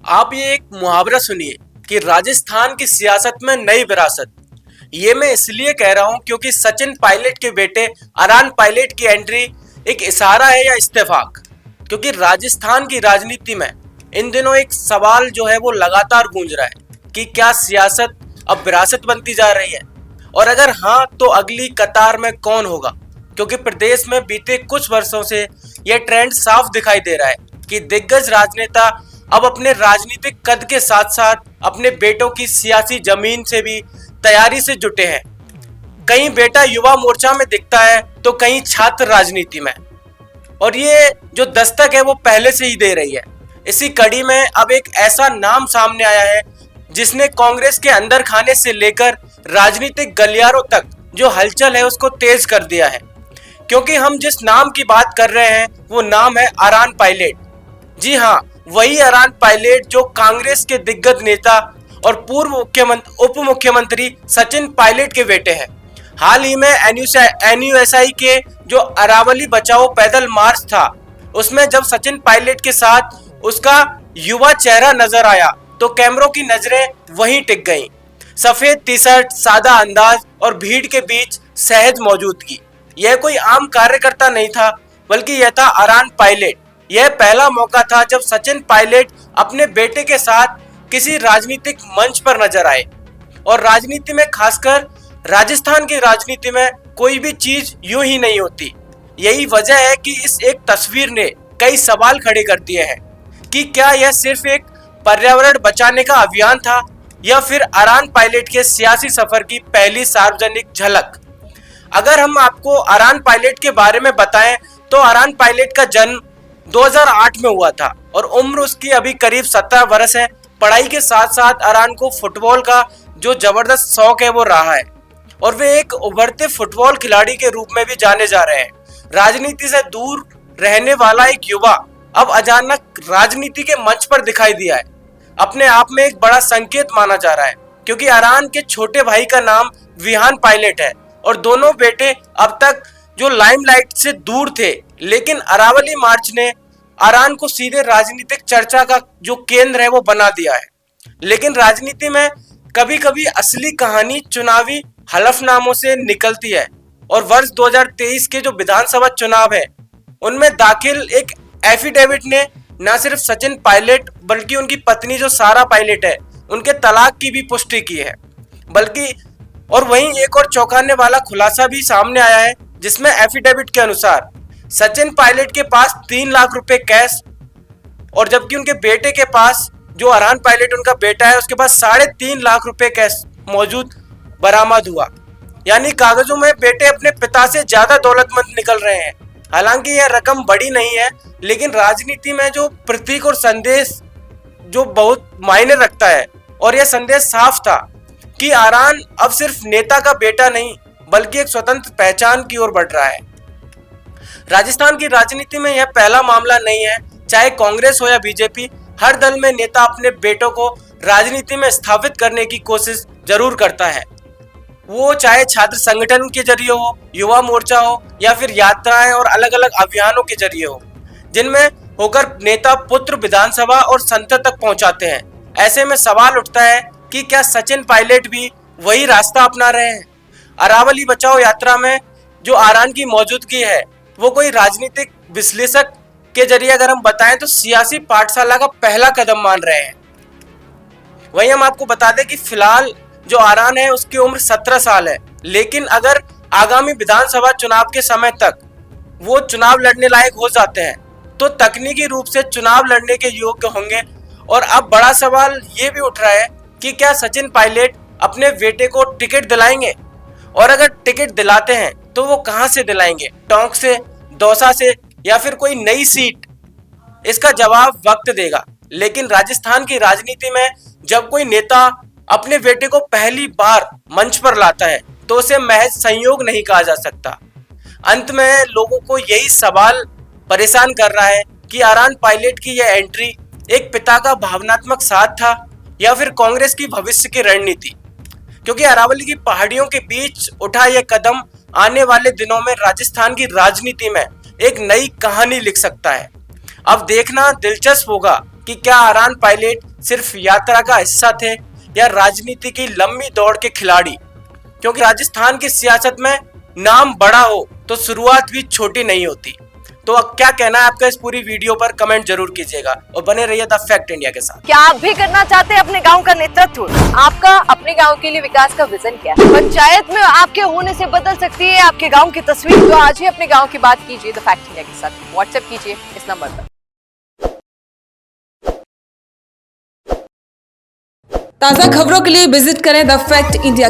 आप ये एक मुहावरा सुनिए कि राजस्थान की सियासत में नई विरासत। ये मैं इसलिए कह रहा हूं क्योंकि सचिन पायलट के बेटे अरान पायलट की एंट्री एक इशारा है या इत्तेफाक। क्योंकि राजस्थान की राजनीति में इन दिनों एक सवाल जो है वो लगातार गूंज रहा है कि क्या सियासत अब विरासत बनती जा रही है, और अगर हाँ तो अगली कतार में कौन होगा। क्योंकि प्रदेश में बीते कुछ वर्षों से यह ट्रेंड साफ दिखाई दे रहा है कि दिग्गज राजनेता अब अपने राजनीतिक कद के साथ साथ अपने बेटों की सियासी जमीन से भी तैयारी से जुटे हैं। कहीं बेटा युवा मोर्चा में दिखता है तो कहीं छात्र राजनीति में, और ये जो दस्तक है वो पहले से ही दे रही है। इसी कड़ी में अब एक ऐसा नाम सामने आया है जिसने कांग्रेस के अंदर खाने से लेकर राजनीतिक गलियारों तक जो हलचल है उसको तेज कर दिया है। क्योंकि हम जिस नाम की बात कर रहे हैं वो नाम है अरान पायलट। जी हाँ, वही अरान पायलट जो कांग्रेस के दिग्गज नेता और पूर्व उप मुख्यमंत्री सचिन पायलट के बेटे हैं। हाल ही में एनयूएसआई के जो अरावली बचाओ पैदल मार्च था, उसमें जब सचिन पायलट के साथ उसका युवा चेहरा नजर आया तो कैमरों की नजरें वहीं टिक गईं। सफेद टी शर्ट, सादा अंदाज और भीड़ के बीच सहज मौजूदगी। यह कोई आम कार्यकर्ता नहीं था, बल्कि यह था अरान पायलट। यह पहला मौका था जब सचिन पायलट अपने बेटे के साथ किसी राजनीतिक मंच पर नजर आए। और राजनीति में, खासकर राजस्थान की राजनीति में, कोई भी चीज यूं ही नहीं होती। यही वजह है कि इस एक तस्वीर ने कई सवाल खड़े कर दिए हैं कि क्या यह सिर्फ एक पर्यावरण बचाने का अभियान था या फिर अरान पायलट के सियासी सफर की पहली सार्वजनिक झलक। अगर हम आपको अरान पायलट के बारे में बताएं तो अरान पायलट का जन्म 2008 में हुआ था और उम्र उसकी अभी करीब 17 वर्ष है। पढ़ाई के साथ साथ अरान को फुटबॉल का जो जबरदस्त शौक है वो रहा है और वे एक उभरते फुटबॉल खिलाड़ी के रूप में भी जाने जा रहे हैं। राजनीति से दूर रहने वाला एक युवा अब अचानक राजनीति के मंच पर दिखाई दिया है। अपने आप में एक बड़ा संकेत माना जा रहा है, क्योंकि अरान के छोटे भाई का नाम विहान पायलट है और दोनों बेटे अब तक जो लाइमलाइट से दूर थे, लेकिन अरावली मार्च ने अरान को सीधे राजनीतिक चर्चा का जो केंद्र है वो बना दिया है। लेकिन राजनीति में कभी कभी असली कहानी चुनावी हलफनामों से निकलती है, और वर्ष 2023 के जो विधानसभा चुनाव है उनमें दाखिल एक एफिडेविट ने न सिर्फ सचिन पायलट बल्कि उनकी पत्नी जो सारा पायलट है उनके तलाक की भी पुष्टि की है। बल्कि और वहीं एक और चौंकाने वाला खुलासा भी सामने आया है, जिसमें एफिडेविट के अनुसार सचिन पायलट के पास 3 लाख रुपए कैश, और जबकि उनके बेटे के पास, जो अरान पायलट उनका बेटा है, उसके पास 3.5 लाख रुपए कैश मौजूद बरामद हुआ। यानी कागजों में बेटे अपने पिता से ज्यादा दौलतमंद निकल रहे हैं। हालांकि यह रकम बड़ी नहीं है, लेकिन राजनीति में जो प्रतीक और संदेश जो बहुत मायने रखता है, और यह संदेश साफ था कि अरान अब सिर्फ नेता का बेटा नहीं बल्कि एक स्वतंत्र पहचान की ओर बढ़ रहा है। राजस्थान की राजनीति में यह पहला मामला नहीं है। चाहे कांग्रेस हो या बीजेपी, हर दल में नेता अपने बेटों को राजनीति में स्थापित करने की कोशिश जरूर करता है। वो चाहे छात्र संगठन के जरिए हो, युवा मोर्चा हो, या फिर यात्राएं और अलग अलग अभियानों के जरिए हो, जिनमें होकर नेता पुत्र विधानसभा और संसद तक पहुंचाते हैं। ऐसे में सवाल उठता है कि क्या सचिन पायलट भी वही रास्ता अपना रहे हैं। अरावली बचाओ यात्रा में जो अरान की मौजूदगी है वो कोई राजनीतिक विश्लेषक के जरिए अगर हम बताएं तो सियासी पाठशाला का पहला कदम मान रहे हैं। वहीं हम आपको बता दें कि फिलहाल जो अरान है उसकी उम्र 17 साल है, लेकिन अगर आगामी विधानसभा चुनाव के समय तक वो चुनाव लड़ने लायक हो जाते हैं तो तकनीकी रूप से चुनाव लड़ने के योग्य होंगे। और अब बड़ा सवाल ये भी उठ रहा है कि क्या सचिन पायलट अपने बेटे को टिकट दिलाएंगे, और अगर टिकट दिलाते हैं तो वो कहां से दिलाएंगे, टोंक से, दौसा से, या फिर कोई नई सीट। इसका जवाब वक्त देगा। लेकिन राजस्थान की राजनीति में जब कोई नेता अपने बेटे को पहली बार मंच पर लाता है तो उसे महज संयोग नहीं कहा जा सकता। अंत में लोगों को यही सवाल परेशान कर रहा है कि अरान पायलट की यह एंट्री एक पिता का भावनात्मक साथ था या फिर कांग्रेस की भविष्य की रणनीति। क्योंकि अरावली की पहाड़ियों के बीच उठा यह कदम आने वाले दिनों में राजस्थान की राजनीति में एक नई कहानी लिख सकता है। अब देखना दिलचस्प होगा कि क्या अरान पायलट सिर्फ यात्रा का हिस्सा थे या राजनीति की लंबी दौड़ के खिलाड़ी? क्योंकि राजस्थान की सियासत में नाम बड़ा हो तो शुरुआत भी छोटी नहीं होती। तो अब क्या कहना है आपका इस पूरी वीडियो पर, कमेंट जरूर कीजिएगा और बने रहिए द फैक्ट इंडिया के साथ। क्या आप भी करना चाहते हैं अपने गांव का नेतृत्व? आपका अपने गांव के लिए विकास का विजन क्या है? पंचायत में आपके होने से बदल सकती है आपके गांव की तस्वीर। तो आज ही अपने गांव की बात कीजिए द फैक्ट इंडिया के साथ। व्हाट्सएप कीजिए इस नंबर पर। ताज़ा खबरों के लिए विजिट करें द फैक्ट इंडिया